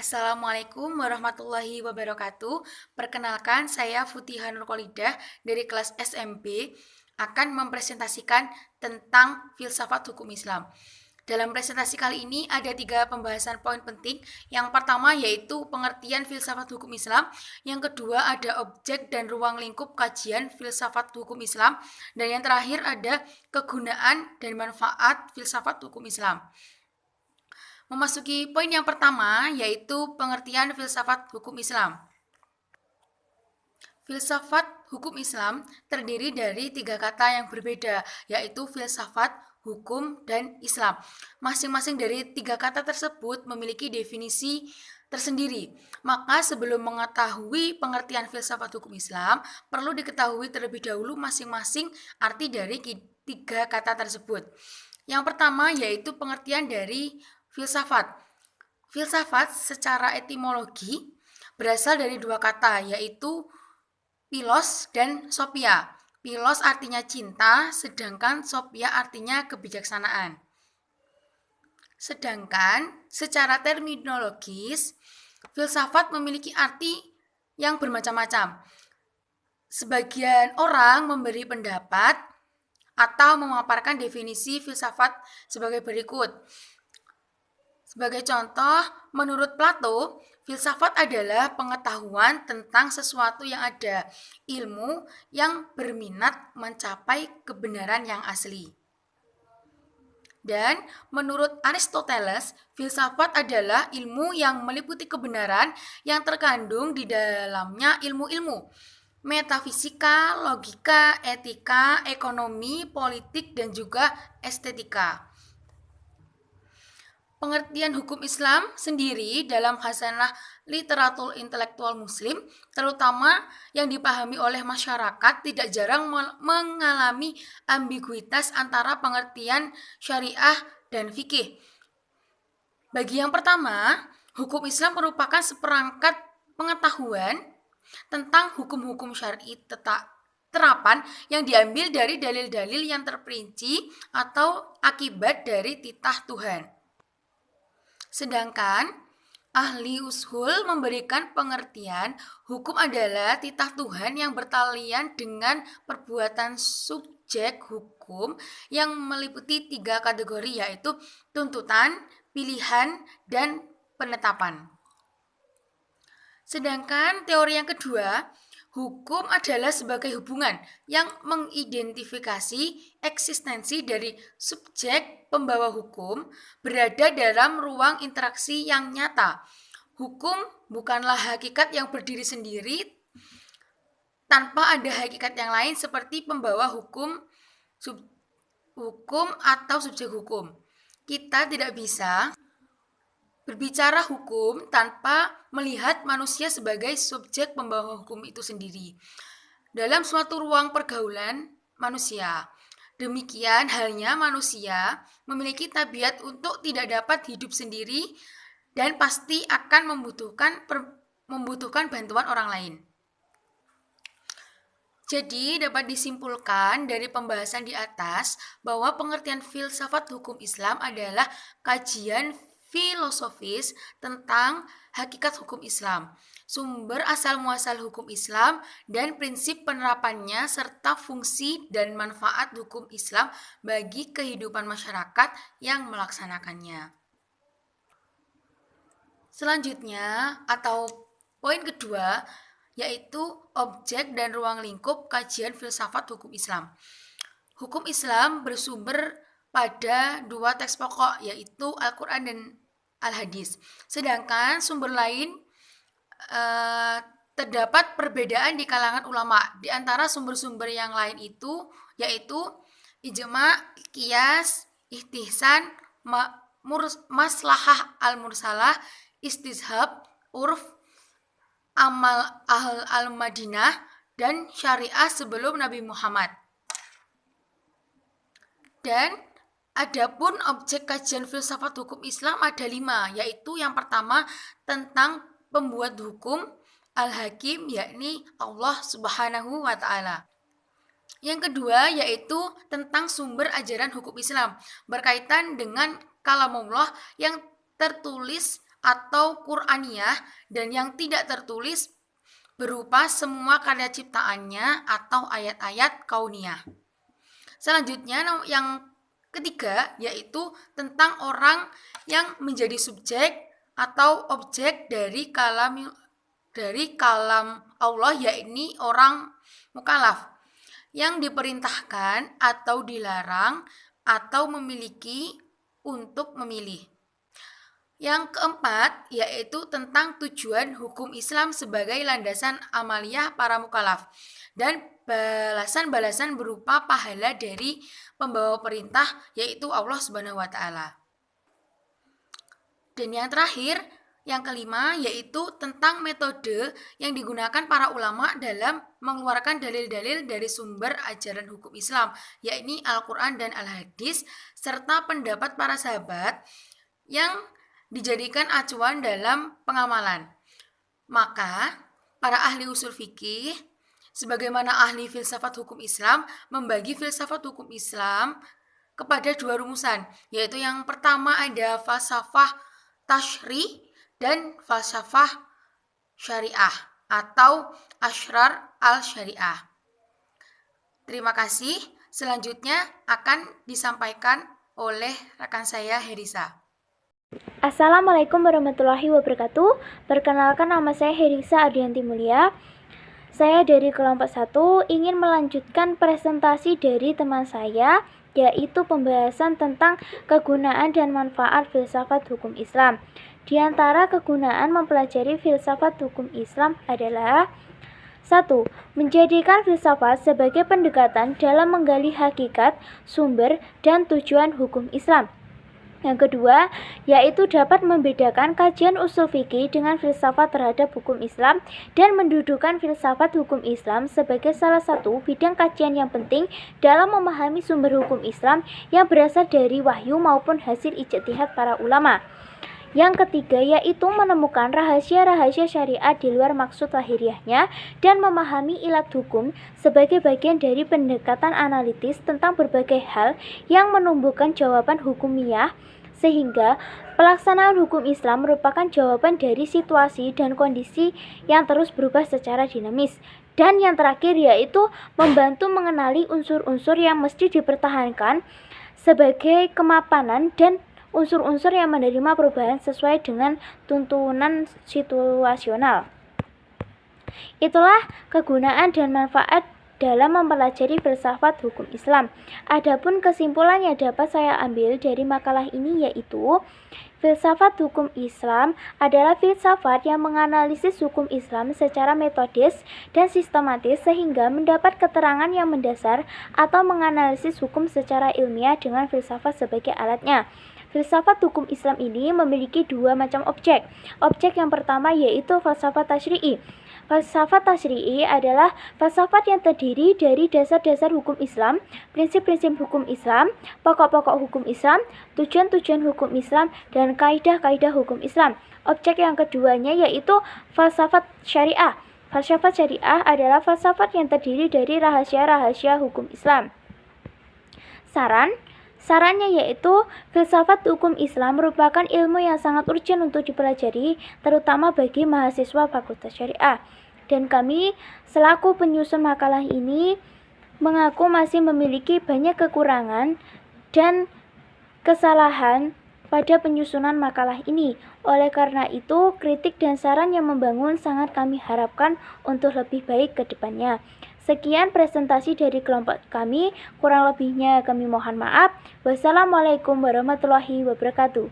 Assalamualaikum warahmatullahi wabarakatuh. Perkenalkan, saya Futiha Nurkolidah dari kelas SMP akan mempresentasikan tentang filsafat hukum Islam. Dalam presentasi kali ini ada 3 pembahasan poin penting. Yang pertama yaitu pengertian filsafat hukum Islam. Yang kedua ada objek dan ruang lingkup kajian filsafat hukum Islam. Dan yang terakhir ada kegunaan dan manfaat filsafat hukum Islam. Memasuki poin yang pertama, yaitu pengertian filsafat hukum Islam. Filsafat hukum Islam terdiri dari 3 kata yang berbeda, yaitu filsafat, hukum, dan Islam. Masing-masing dari 3 kata tersebut memiliki definisi tersendiri. Maka sebelum mengetahui pengertian filsafat hukum Islam, perlu diketahui terlebih dahulu masing-masing arti dari 3 kata tersebut. Yang pertama yaitu pengertian dari filsafat. Filsafat secara etimologi berasal dari 2 kata, yaitu philos dan sophia. Philos artinya cinta, sedangkan sophia artinya kebijaksanaan. Sedangkan secara terminologis, filsafat memiliki arti yang bermacam-macam. Sebagian orang memberi pendapat atau memaparkan definisi filsafat sebagai berikut. Sebagai contoh, menurut Plato, filsafat adalah pengetahuan tentang sesuatu yang ada, ilmu yang berminat mencapai kebenaran yang asli. Dan menurut Aristoteles, filsafat adalah ilmu yang meliputi kebenaran yang terkandung di dalamnya ilmu-ilmu metafisika, logika, etika, ekonomi, politik, dan juga estetika. Pengertian hukum Islam sendiri dalam khasanah literatur intelektual muslim, terutama yang dipahami oleh masyarakat, tidak jarang mengalami ambiguitas antara pengertian syariah dan fikih. Bagi yang pertama, hukum Islam merupakan seperangkat pengetahuan tentang hukum-hukum syar'i terapan yang diambil dari dalil-dalil yang terperinci atau akibat dari titah Tuhan. Sedangkan ahli ushul memberikan pengertian hukum adalah titah Tuhan yang bertalian dengan perbuatan subjek hukum yang meliputi 3 kategori, yaitu tuntutan, pilihan, dan penetapan. Sedangkan teori yang kedua, hukum adalah sebagai hubungan yang mengidentifikasi eksistensi dari subjek pembawa hukum berada dalam ruang interaksi yang nyata. Hukum bukanlah hakikat yang berdiri sendiri tanpa ada hakikat yang lain seperti pembawa hukum, hukum atau subjek hukum. Kita tidak bisa berbicara hukum tanpa melihat manusia sebagai subjek pembawa hukum itu sendiri dalam suatu ruang pergaulan manusia. Demikian halnya manusia memiliki tabiat untuk tidak dapat hidup sendiri dan pasti akan membutuhkan bantuan orang lain. Jadi dapat disimpulkan dari pembahasan di atas bahwa pengertian filsafat hukum Islam adalah kajian filosofis tentang hakikat hukum Islam, sumber asal muasal hukum Islam, dan prinsip penerapannya serta fungsi dan manfaat hukum Islam bagi kehidupan masyarakat yang melaksanakannya. Selanjutnya atau poin kedua yaitu objek dan ruang lingkup kajian filsafat hukum Islam. Hukum Islam bersumber pada 2 teks pokok, yaitu Al-Quran dan Al-Hadis. Sedangkan sumber lain terdapat perbedaan di kalangan ulama. Di antara sumber-sumber yang lain itu yaitu ijma, qiyas, istihsan, maslahah al-mursalah, istishab, urf, amal al-Madinah, dan syariah sebelum Nabi Muhammad. Dan adapun objek kajian filsafat hukum Islam ada 5, yaitu yang pertama tentang pembuat hukum, al-hakim, yakni Allah Subhanahu wa Ta'ala. Yang kedua yaitu tentang sumber ajaran hukum Islam berkaitan dengan kalamullah yang tertulis atau Qur'aniyah, dan yang tidak tertulis berupa semua karya ciptaannya atau ayat-ayat kauniyah. Selanjutnya yang ketiga yaitu tentang orang yang menjadi subjek atau objek dari kalam Allah, yakni orang mukallaf yang diperintahkan atau dilarang atau memiliki untuk memilih. Yang keempat yaitu tentang tujuan hukum Islam sebagai landasan amaliyah para mukallaf dan balasan-balasan berupa pahala dari pembawa perintah yaitu Allah Subhanahu wa taala. Dan yang terakhir, yang kelima yaitu tentang metode yang digunakan para ulama dalam mengeluarkan dalil-dalil dari sumber ajaran hukum Islam, yakni Al-Qur'an dan Al-Hadis serta pendapat para sahabat yang dijadikan acuan dalam pengamalan. Maka, para ahli usul fikih, sebagaimana ahli filsafat hukum Islam, membagi filsafat hukum Islam kepada dua rumusan, yaitu yang pertama ada falsafah tasyri dan falsafah syariah atau Asyrar al-Syariah. Terima kasih. Selanjutnya akan disampaikan oleh rekan saya Herisa. Assalamualaikum warahmatullahi wabarakatuh. Perkenalkan, nama saya Herisa Ardianti Mulia. Saya dari kelompok 1 ingin melanjutkan presentasi dari teman saya, yaitu pembahasan tentang kegunaan dan manfaat filsafat hukum Islam. Di antara kegunaan mempelajari filsafat hukum Islam adalah 1. Menjadikan filsafat sebagai pendekatan dalam menggali hakikat, sumber, dan tujuan hukum Islam. Yang kedua, yaitu dapat membedakan kajian usul fikih dengan filsafat terhadap hukum Islam dan mendudukan filsafat hukum Islam sebagai salah satu bidang kajian yang penting dalam memahami sumber hukum Islam yang berasal dari wahyu maupun hasil ijtihad para ulama. Yang ketiga, yaitu menemukan rahasia-rahasia syariat di luar maksud lahiriahnya dan memahami ilat hukum sebagai bagian dari pendekatan analitis tentang berbagai hal yang menumbuhkan jawaban hukumiyah, sehingga pelaksanaan hukum Islam merupakan jawaban dari situasi dan kondisi yang terus berubah secara dinamis. Dan yang terakhir, yaitu membantu mengenali unsur-unsur yang mesti dipertahankan sebagai kemapanan dan unsur-unsur yang menerima perubahan sesuai dengan tuntunan situasional. Itulah kegunaan dan manfaat dalam mempelajari filsafat hukum Islam. Adapun kesimpulan yang dapat saya ambil dari makalah ini yaitu filsafat hukum Islam adalah filsafat yang menganalisis hukum Islam secara metodis dan sistematis sehingga mendapat keterangan yang mendasar atau menganalisis hukum secara ilmiah dengan filsafat sebagai alatnya. Filsafat hukum Islam ini memiliki dua macam objek. Objek yang pertama yaitu falsafat tasyri'i. Falsafat tasyri'i adalah falsafat yang terdiri dari dasar-dasar hukum Islam, prinsip-prinsip hukum Islam, pokok-pokok hukum Islam, tujuan-tujuan hukum Islam, dan kaidah-kaidah hukum Islam. Objek yang keduanya yaitu falsafat syariah. Falsafat syariah adalah falsafat yang terdiri dari rahasia-rahasia hukum Islam. Sarannya yaitu filsafat hukum Islam merupakan ilmu yang sangat urgent untuk dipelajari, terutama bagi mahasiswa Fakultas Syariah. Dan kami selaku penyusun makalah ini mengaku masih memiliki banyak kekurangan dan kesalahan pada penyusunan makalah ini. Oleh karena itu, kritik dan saran yang membangun sangat kami harapkan untuk lebih baik ke depannya. Sekian presentasi dari kelompok kami, kurang lebihnya kami mohon maaf. Wassalamualaikum warahmatullahi wabarakatuh.